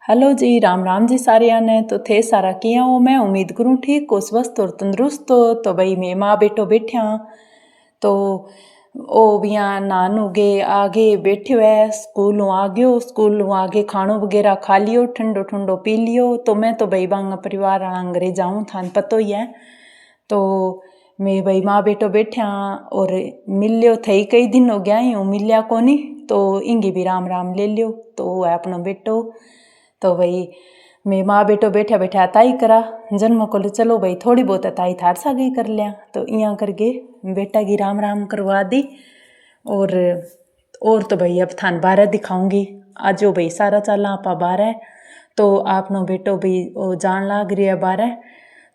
Hello जी, राम राम जी सारिया ने। तो थे सारा किया हो, मैं उम्मीद करूँ ठीक हो, स्वस्थ और तंदुरुस्त हो। तो भाई मैं माँ बेटो बैठा तो ओ बिया नानू गे आगे बैठे है, स्कूलों आ गयो, स्कूलों आगे खानो वगैरह खा लियो, ठंडो ठंडो पी लियो। तो मैं तो भाई बांगा परिवार आंग घरे जाऊँ, थान पतो ही है। तो मैं भाई माँ बेटो बैठा और मिलियो थे, कई दिन हो गया ही हूँ मिलिया कोनी। तो इंगी भी राम राम ले लियो। तो वो है अपनो बेटो। तो भाई मैं माँ बेटो बैठा बैठा ताई करा जन्म को, चलो भाई थोड़ी बहुत ताई थार सा गई कर लिया। तो इं करके बेटा की राम राम करवा दी। और तो भाई अब थान बारह दिखाऊंगी। आज भाई सारा चाला आपा बारह। तो आपनो बेटो भी जान लाग रही है बारह।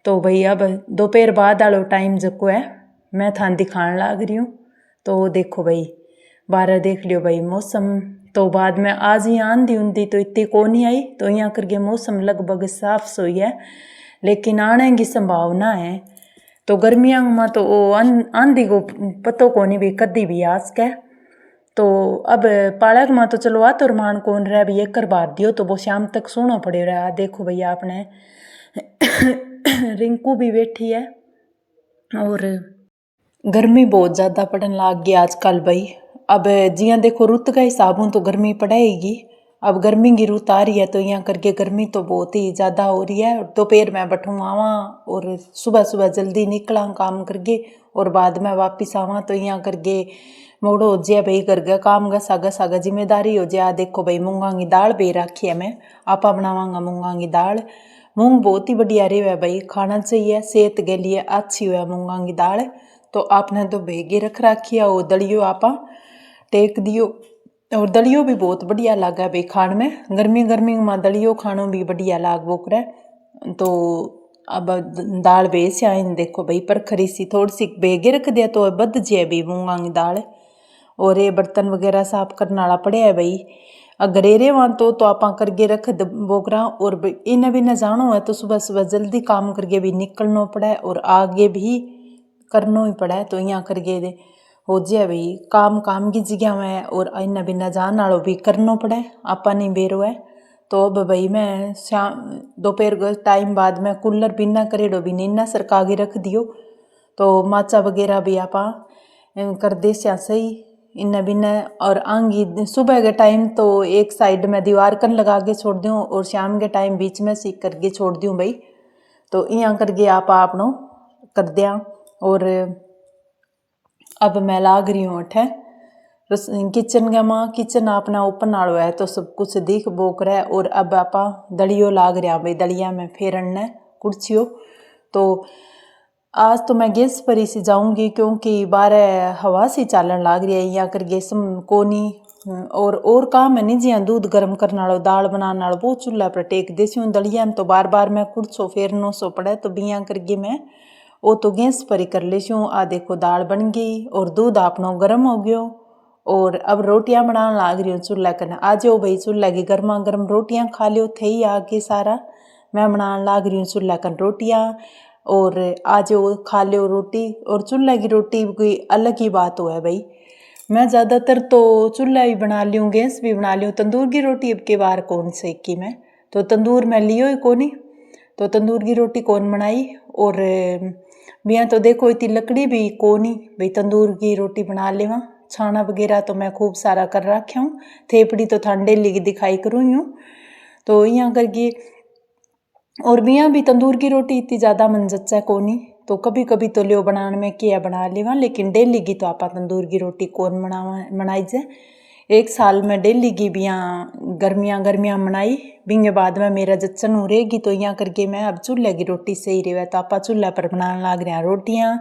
तो भाई अब दोपहर बाद आलो टाइम जको है मैं थान दिखाण लाग रही हूँ। तो देखो भाई बारह देख लियो भाई मौसम। तो बाद में आज ही आंधी ऊंधी तो इतनी को नहीं आई। तो यहाँ करके मौसम लगभग साफ सोई है, लेकिन आने की संभावना है। तो गर्मियाँ में तो वो आंधी को पतो को नहीं भी कदी भी आ सके। तो अब पालक में तो चलो तो मान कौन रहा भी एक बार दियो तो वो शाम तक सोना पड़े रहा। देखो भैया आपने रिंकू भी बैठी है और गर्मी बहुत ज़्यादा पड़न लाग गई आजकल भाई। अब जियां देखो रुत का हिसाब हूँ तो गर्मी पड़ेगी। अब गर्मी की रुत आ रही है तो यहाँ करके गर्मी तो बहुत ही ज़्यादा हो रही है। दोपहर में बैठूँ आवा और सुबह सुबह जल्दी निकला काम करके और बाद में वापिस आवा। तो यहाँ करके मोड़ो हो जाए भाई घर का काम घसा घसा जिम्मेदारी हो जाए। देखो भाई मूंगा की दाल बे रखी है, मैं आपा बनावांगा मूंगा की दाल। मूंग बहुत ही बढ़िया रही है भाई, खाना चाहिए, सेहत के लिए अच्छी हुआ मूंगा की दाल। तो आपने तो भेगे रख रखी है। वो दलियो आपा टेक दियो और दलियो भी बहुत बढ़िया लगा भाई खान में। गर्मी गर्मी में दलियो खानो भी बढ़िया लाग वो करे। तो अब दाल बेस आइन देखो भाई पर खरी सी थोड़ी सी भेगे रख दिया तो बद जे भी मूंगा की दाल। और ये बर्तन वगैरह साफ करने वाला पड़िया है भाई। अगरेरे वहाँ तो आपा करके रख बोकरा। और इन्हें भी न जानो है तो सुबह सुबह जल्दी काम करके भी निकलना पड़ा है और आगे भी करना ही पड़ा है। तो यहाँ करके हो जाए भाई काम काम की जगह में और इन्हें भी न जान वालों भी करना पड़ा है, आपा नहीं बेरो है। तो अब भाई मैं शाम दोपहर के टाइम बाद में कूलर बिना करेड़ो भी नीना सरका के रख दियो। तो माचा वगैरह भी आपा कर दे सही इन बिना। और आंगी सुबह के टाइम तो एक साइड में दीवार कन लगा के छोड़ दूँ और शाम के टाइम बीच में सीख करके छोड़ दूँ भाई। तो यहाँ करके आपनो कर दिया। और अब मैं लाग रही हूँ अठे किचन का माँ। किचन अपना ओपन आलो है तो सब कुछ दिख बोक रहा है। और अब आपा दलियो लाग रहा भाई, दलिया में फेरन कुर्सियों। तो आज तो मैं गैस पर ही सी जाऊंगी क्योंकि बारह हवा सी चालन लाग रही है यहाँ कर गैस कोनी। और काम है नहीं जिया दूध गर्म करने वालों दाल बनाने वालों वो चूल्हा पर टेक देसी हूँ। दलिया में तो बार बार मैं कुर्सो फेरनो सो पड़े। तो बिया करके मैं वो तो गैस पर ही कर लेती हूँ। आ देखो दाल बन गई और दूध आपनो गर्म हो गयो। और अब रोटियां बनाने लाग रही हूँ चूल्हा करना। आ जाओ भाई चूल्हा की गर्मा गर्म रोटियां खा लियो थे ही आगे सारा। मैं बनाने लाग रही हूँ चूल्हा कर रोटियां और आ जाओ खा लियो रोटी। और चूल्हा की रोटी कोई अलग ही बात हो है भाई। मैं ज़्यादातर तो चूल्हा ही बना लियूँ, गैस भी बना लियूँ। तंदूर की रोटी अब के बार कौन सेकी मैं, तो तंदूर में लियो ही कोनी। तो तंदूर की रोटी कौन बनाई। और मियाँ तो देखो इतनी लकड़ी भी कोनी भाई तंदूर की रोटी बना लेवा। छाना वगैरह तो मैं खूब सारा कर रखा हूँ। थेपड़ी तो थान डेली की दिखाई करूँ हूँ। तो यहाँ करके और मियाँ भी तंदूर की रोटी इतनी ज़्यादा मन जच्चा कोनी। तो कभी कभी तो लियो बनाने में किया बना लेवा, लेकिन डेली की तो आपा तंदूर की रोटी कौन बनाई जाए। एक साल में डेली की भी यहाँ गर्मियाँ बनाई बिंगे बाद में मेरा जच्चन हो रहेगी। तो यहाँ करके मैं अब चूल्हे की रोटी सही रहे तो आपा चूल्हा पर बनाने लाग रहे हैं रोटियाँ।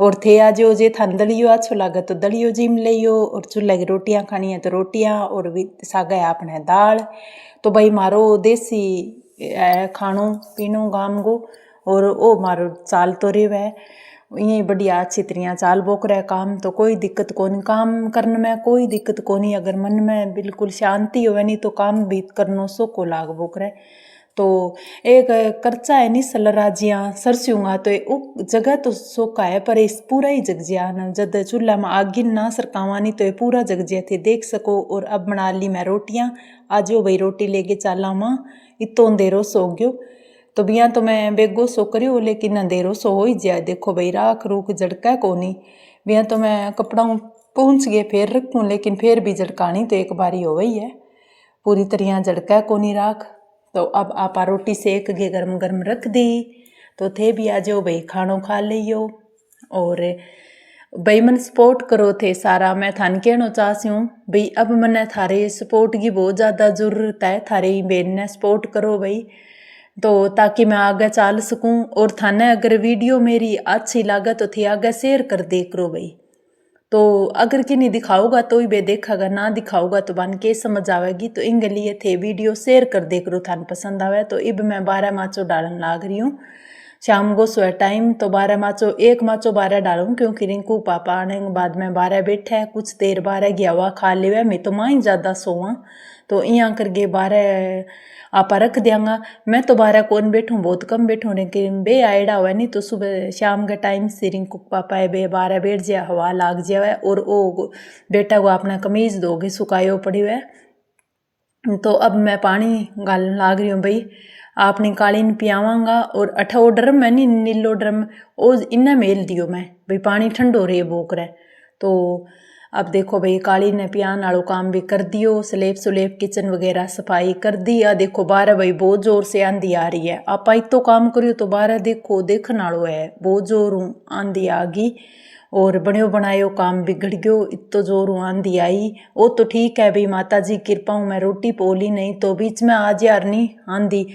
और थे आ जो जे थान दलियो अच्छो लगे तो दलियो जिम लियो और चूल्हे की रोटियाँ खानी है तो रोटियाँ और सागा है आपने दाल। तो भाई मारो देसी खानो पीनो गाम को। और ओ मारो चाल तो रेव है यही बढ़िया अच्छी तरह चाल बोक रहा है काम। तो कोई दिक्कत कोनी काम करने में, कोई दिक्कत कोनी। अगर मन में बिल्कुल शांति होवे नहीं तो काम भी करनो सो को लाग बोक रहा है। तो एक करचा है नी सलराजियाँ सरस्यूंगा तो वो जगह तो सोखा है पर इस पूरा ही जग जिया न जद चूल्हा में आग ना सरकावा नहीं तो ये पूरा जग जिया थे देख सको। और अब बना ली मैं रोटियाँ, आज भाई रोटी लेके चाला माँ इतो अंधेरो सो गयो। तो बिया तो मैं बेगो सो करियो लेकिन अंधेरो सो हो ही जाए। देखो भाई राख रूख झड़का कोनी बिया तो मैं कपड़ा पहुँच गए फिर रखूँ लेकिन फिर भी झड़कानी तो एक बारी हो गई है, पूरी तरह झड़का कोनी राख। तो अब आपा रोटी सेक के गरम गरम रख दी तो थे भी आ जाओ भाई खानो खा लियो। और भाई मन सपोर्ट करो थे सारा, मैं थान कहना चाहती हूँ भाई अब मैंने थारे सपोर्ट की बहुत ज़्यादा ज़रूरत है, थारे बहन ने सपोर्ट करो भाई तो ताकि मैं आगे चल सकूँ। और थाने अगर वीडियो मेरी अच्छी लगे तो थे आगे शेयर कर दे करो भाई। तो अगर कि नहीं दिखाओगा तो ही बे देखागा, ना दिखाओगा तो बन के समझ आवेगी। तो इन लिए थे वीडियो शेयर कर दे करो थान पसंद आवे। तो इब मैं 12 माचो डालन लाग रही हूँ शाम को सोए टाइम। तो 12 माचो एक माचो 12 डालूँ क्योंकि रिंकू पापा आने के बाद में 12 बैठे है, कुछ देर 12 गया हुआ खा ले मैं तो माँ ही ज़्यादा सोवा तो यहाँ करके 12 आपा रख देंगा। मैं तो 12 कौन बैठूँ, बहुत कम बैठूँ लेकिन बे आयडा हुआ नहीं तो सुबह शाम के टाइम से रिंकू पापा है बे 12 बैठ जाए हवा लाग जाए। और वो बेटा को अपना कमीज दोगे सुखायो पड़ी हुआ। तो अब मैं पानी गालन लाग रही हूँ भाई, आपने कालीन पियावांगा। और अठा वो ड्रम है नी नीलो ड्रम वो इन्ना मेल दियो मैं भाई पानी ठंडो रहे बोक रहे। तो अब देखो भाई काली ने पियान आलो काम भी कर दियो, स्लेब सुलेब किचन वगैरह सफाई कर दी। आ देखो 12 भाई बहुत जोर से आंधी आ रही है, आप इतो काम करियो तो 12 देखो देखन आलो है बहुत जोर आंधी आ गई। और बण्यो बनायो काम बिगड़ गयो इतो जोर आंधी आई। वो तो ठीक है भाई माता जी कृपा हूँ मैं रोटी पोली नहीं तो बीच में आज यार नहीं आंधी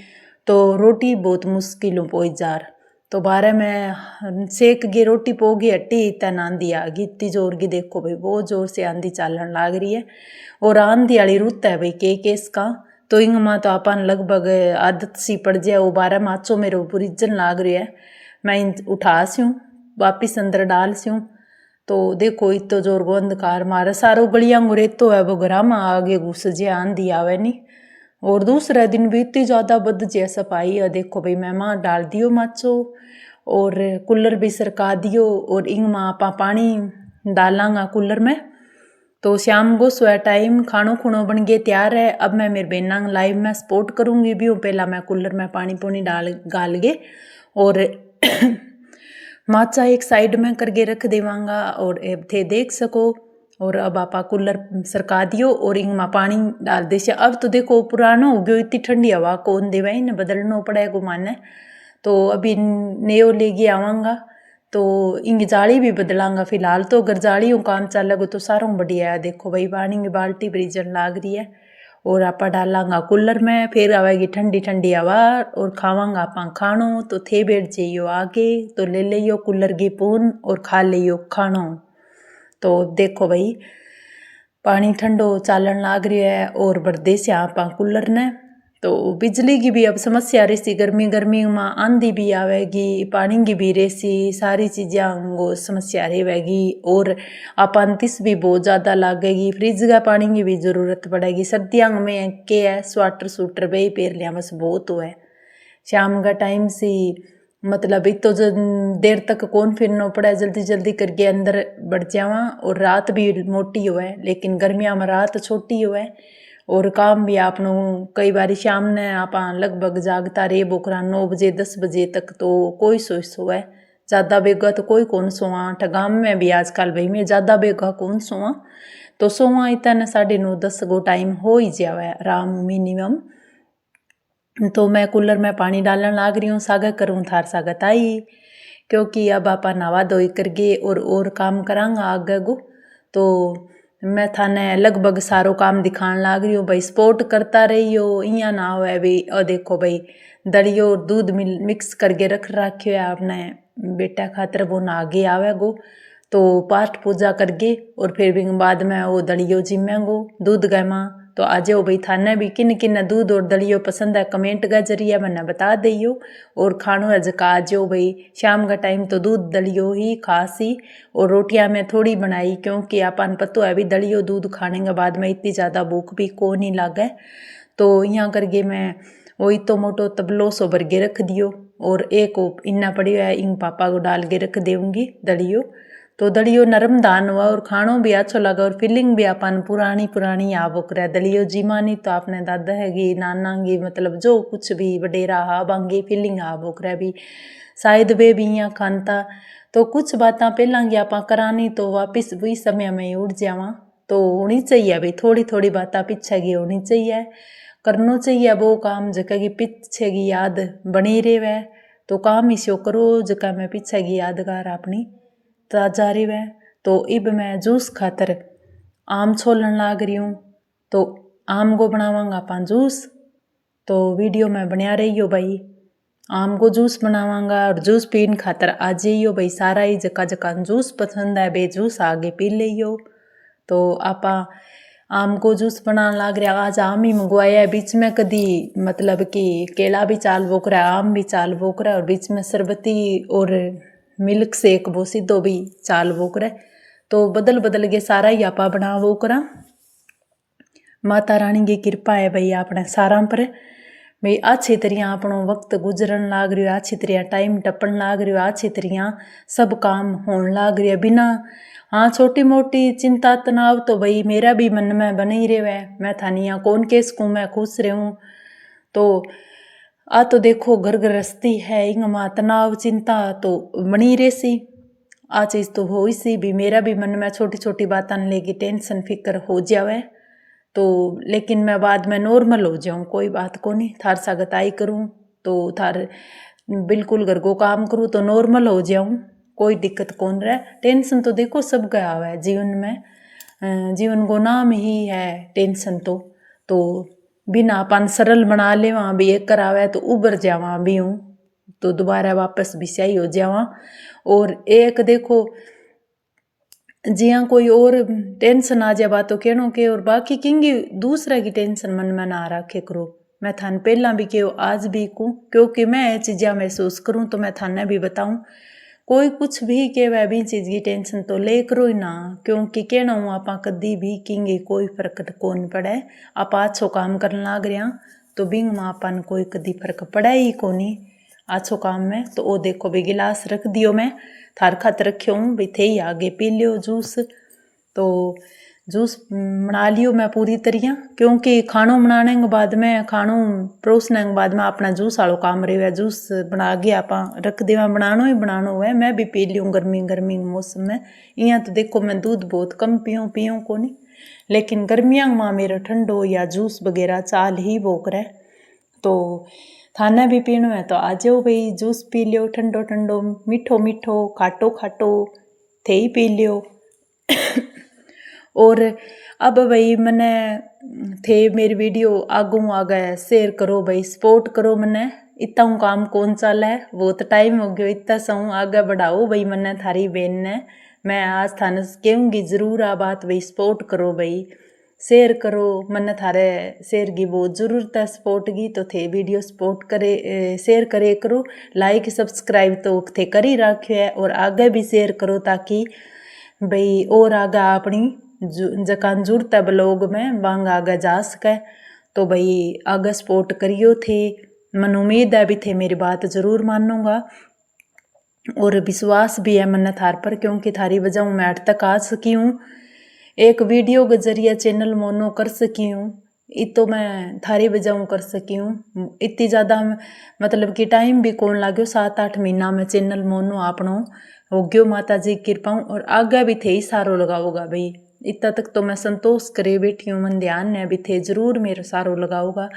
तो रोटी बहुत मुश्किल पोई जार। तो 12 में सेक गी रोटी पोगी हट्टी तन आंधी आ गई इतनी जोर की। देखो भाई बहुत जोर से आंधी चालन लाग रही है और आंधी वाली रुत है भाई के केस का। तो इंग माँ तो अपन लगभग आदत सी पड़ जाए। वो 12 माचो मेरे ऊपर इज्जन लाग रही है, मैं उठा सी हूँ वापिस अंदर डाल सी हूँ। तो देखो इतो जोर को अंधकार मारे सारो गलियां रेतो है वो घरा में आगे घुस जे आंधी आवे नहीं। और दूसरा दिन भी इतनी ज़्यादा बद जे सफाई है। देखो भाई मैं माँ डाल दियो माचो और कूलर भी सरका दियो और इंग माँ आपा पानी डालांगा कूलर में। तो शाम को सोया टाइम खानो खुनो बन गए तैयार है। अब मैं मेरे बहना लाइव में सपोर्ट करूँगी भी हूँ, पहला मैं कूलर में पानी पुनी डाल गाल गे और माचा एक साइड में करके रख देवांगा और अब थे देख सको। और अब आपा कूलर सरका दियो और इंग में पानी डाल दे। अब तो देखो पुराना हो गयो इतनी ठंडी हवा कौन देवा ही न बदलना पड़ेगा माने। तो अभी नयो लेके आवांगा तो इंग जाली भी बदलांगा फिलहाल। तो अगर जालियों काम चलेगा तो सारों बढ़िया है। देखो भाई पानी की बाल्टी ब्रीजन लाग रही है और आपा डालांगा कूलर में, फिर आवेगी ठंडी ठंडी हवा और खावांगा आपा खानो। तो थे बैठ जाइयो आगे तो ले लियो कूलर की पून और खा लियो खानो। तो देखो भाई पानी ठंडो चालन लाग रही है और बर्दे से आपा कूलर ने। तो बिजली की भी अब समस्या रहती, गर्मी गर्मी में आंधी भी आवेगी पानी की भी रहती सारी चीज़ें को समस्या रहेगी। और आपांतिस भी बहुत ज़्यादा लागेगी, फ्रिज का पानी की भी ज़रूरत पड़ेगी। सर्दियों में क्या है स्वेटर सूटर बे पैर लिया बस बहुत हुआ है। शाम का टाइम से मतलब इतो देर तक कौन फिरना पड़े, जल्दी जल्दी करके अंदर बढ़ जावा। और रात भी मोटी हुआ है लेकिन गर्मियाँ में रात छोटी हुआ है और काम भी आपनो कई बार शाम ने आप लगभग जागता रहे बोकरा 9 बजे 10 बजे तक तो कोई सोए ज़्यादा बेगा तो कोई कौन सोआ। ठगाम में भी आजकल भाई मैं ज़्यादा बेगा कौन सोआ तो सोआ इतना 9:30 10 गो टाइम हो ही जावे आराम मिनिमम। तो मैं कूलर में पानी डालने लाग रही हूँ सागा करूँ थार सागत आई क्योंकि अब आपा नवा धोई कर गए और काम करांगा आगे गो। तो मैं थाने लगभग सारो काम दिखाने लाग रही हूँ भाई सपोर्ट करता रही हो इया ना हो भाई। और देखो भाई दलियो और दूध मिक्स करके रख रखे है आपने बेटा खातर वो ना आगे आवे गो। तो पाठ पूजा करके और फिर भी बाद में वो दलियो जिम्मेंगो दूध गैमा। तो आज वो भाई थाने भी किन किन दूध और दलियो पसंद है कमेंट का जरिए मैंने बता दियो। और खानो है जका आज भाई शाम का टाइम तो दूध दलियो ही खासी और रोटियां मैं थोड़ी बनाई क्योंकि आपन पतो है भी दलियो दूध खाने के बाद में इतनी ज़्यादा भूख भी को नहीं लागे। तो यहाँ करके मैं वही तो मोटो तबलो सो भर के रख दियो और एक इन्ना पड़ियो है इन पापा को डाल के रख देऊंगी दड़ियो। तो दड़ियो नरम दान हुआ और खानों भी अच्छा लगा और फीलिंग भी अपन पुरानी पुरानी आवक रहा। दड़ियो जीमानी तो आपने दादा हैगी नाना की मतलब जो कुछ भी वडेरा हा बांगी फीलिंग आवक रहा भी शायद वे भी यहाँ खानता। तो कुछ बातें पहला की आप करानी तो वापिस वही समय में उठ जावा तो होनी चाहिए भाई थोड़ी थोड़ी बातें पीछे की होनी चाहिए करना चाहिए वो काम जगह की पीछे की याद बनी रहे। तो काम इसे करो जगह में पीछे की यादगार अपनी ताजा रहे। तो इब मैं जूस खातर आम छोलन लाग रही हूँ। तो आम को बनावांगा अपन जूस। तो वीडियो में बनिया रहियो भाई। आम को जूस बनावांगा और जूस पीन खातर आ जाइयो भाई सारा ही जका जका जूस पसंद है बे जूस आगे पी लियो। तो आपा आम को जूस बनाने लाग रहा। आज आम ही मंगवाया है बीच में कदी मतलब कि केला भी चाल बोक रहा है आम भी चाल बोक रहा है और बीच में शरबती और मिल्क शेक वो सीधो भी चाल बोक रहा है। तो बदल बदल के सारा ही आपा बना वो करा। माता रानी की कृपा है भाई अपने सारा पर भाई अच्छी तरह अपनो वक्त गुजरन लाग रही है अच्छी तरह टाइम टपन लाग रही है अच्छी तरह सब काम होने लाग रही है बिना हाँ छोटी मोटी चिंता तनाव तो भाई मेरा भी मन में बने ही रहे है। मैं थानिया कौन के सकूँ मैं खुश रहूँ। तो आ तो देखो घर गृहस्थी है इंगमा तनाव चिंता तो बनी रही सी आ चीज़ तो हो ही सी भी मेरा भी मन में छोटी छोटी बातें लेगी टेंशन फिक्र हो जावे। तो लेकिन मैं बाद में नॉर्मल हो जाऊँ कोई बात को नहीं थार सागताई करूँ तो थार बिल्कुल घर को काम करूँ तो नॉर्मल हो जाऊँ कोई दिक्कत कौन रहा। टेंशन तो देखो सब गया हुआ है जीवन में जीवन को नाम ही है टेंशन तो बिना अपन सरल बना ले वहाँ भी एक करावे तो उबर जावा भी हूँ तो दोबारा वापस भी सही हो जावा। और एक देखो जिया कोई और टेंशन आ जाए बातों कहनो के और बाकी किंगी दूसरा की टेंशन मन में ना रखे करो। मैं थान पहला भी कहो आज भी कहूँ क्योंकि मैं ये चीज़ा महसूस करूँ तो मैं थाने भी बताऊँ कोई कुछ भी के वह भी चीज़ की टेंशन तो ले करो ही ना क्योंकि कहना हूँ आप कदी भी किंगे कोई फर्क कौन पड़े। आप अच्छो काम करने लाग रहा तो बिंग में अपन कोई कदी फर्क पड़ा ही कोनी अच्छो काम में। तो वो देखो भी गिलास रख दियो मैं थार खत रखियो हूँ भी थे ही आगे पी लियो जूस। तो जूस बना लियो मैं पूरी तरह क्योंकि खानों बनाने के बाद में खानों परोसने के बाद में अपना जूस वालों काम रहे जूस बना के आप रख देवा बनानो ही बनानो है। मैं भी पी लियूँ गर्मी गर्मी के मौसम में यहाँ तो देखो मैं दूध बहुत कम पीऊँ को नहीं लेकिन गर्मियाँ में मेरा ठंडो या जूस वगैरह चाल ही बोक रहा। तो थाना भी पीनो है तो आ जाओ भाई जूस पी लियो ठंडो ठंडो मीठो मीठो खाटो खाटो थे ही पी लियो। और अब भाई मने थे मेरी वीडियो आगू आगे शेयर करो भाई सपोर्ट करो मने इतना काम कौन चला है बहुत टाइम हो गया इतना सहूँ आगे बढ़ाओ भाई मने थारी बहन ने मैं आज थाने कहूँगी ज़रूर आ बात भाई सपोर्ट करो भाई शेयर करो मन थारे शेयर की बहुत ज़रूरत है सपोर्ट की। तो थे वीडियो सपोर्ट करे शेयर करे करो लाइक सब्सक्राइब तो थे कर ही रखे है और आगे भी शेयर करो ताकि भाई और आगे अपनी जकान जरूरत है ब्लॉग में बांग आगे जा सके। तो भाई आगे सपोर्ट करियो थे मन उम्मीद है भी थे मेरी बात ज़रूर मानूंगा और विश्वास भी है मन थार पर क्योंकि थारी वजह मैं अट तक आ सकी हूँ एक वीडियो के जरिए चैनल मोनो कर सकी हूँ इतो मैं थारी वजह कर सकी हूँ इतनी ज़्यादा मतलब कि टाइम भी कौन लाग्यो 7-8 महीना में चैनल मोनो आपनो हो गयो माता जी कृपा और आगे भी थे ही सारो लगाओगा भाई इतना तक तो मैं संतोष करे बैठी हूँ मन ध्यान ने भी थे ज़रूर मेरा सारो लगाओगा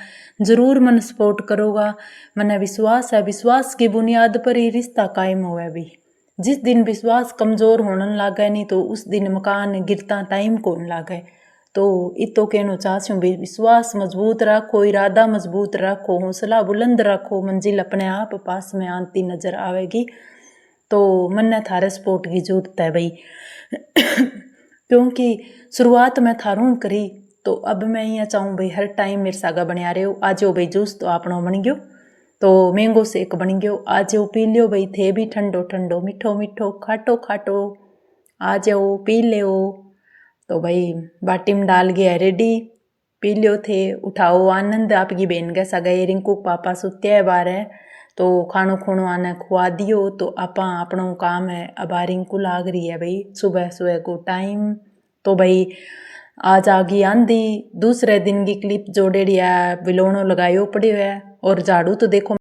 ज़रूर मन सपोर्ट करोगा मने विश्वास है विश्वास की बुनियाद पर ही रिश्ता कायम हुआ भी जिस दिन विश्वास कमज़ोर होने लगे नहीं तो उस दिन मकान गिरता टाइम कौन लागे। तो इतो कहना चाहती हूँ विश्वास मजबूत रखो इरादा मजबूत रखो हौसला बुलंद रखो मंजिल अपने आप पास में आती नज़र आवेगी। तो मन्ने थारे सपोर्ट की जरूरत है भाई क्योंकि शुरुआत में थारू करी तो अब मैं यहाँ चाहूँ भाई हर टाइम मेरे सागा बनया रहे हो आज भाई जूस तो आपनो बन गयो तो मैंगो शेक बन गयो आ जाओ पी लियो भाई थे भी ठंडो ठंडो मीठो मीठो खाटो खाटो आ जाओ पी लो। तो भाई बाटी में डाल गया रेडी पी लियो थे। उठाओ आनंद आपकी बहन के सगाई रिंकू पापा सुत्या है बाहर है तो खानो खूणो आने खुआ दियो तो आपा अपनो काम है। अब आ रिंकू लाग रही है भाई सुबह सुबह को टाइम। तो भाई आज आ गई आंधी। दूसरे दिन की क्लिप जोड़ेड़ी है बिलोणो लगायो पड़ियो है और झाड़ू तो देखो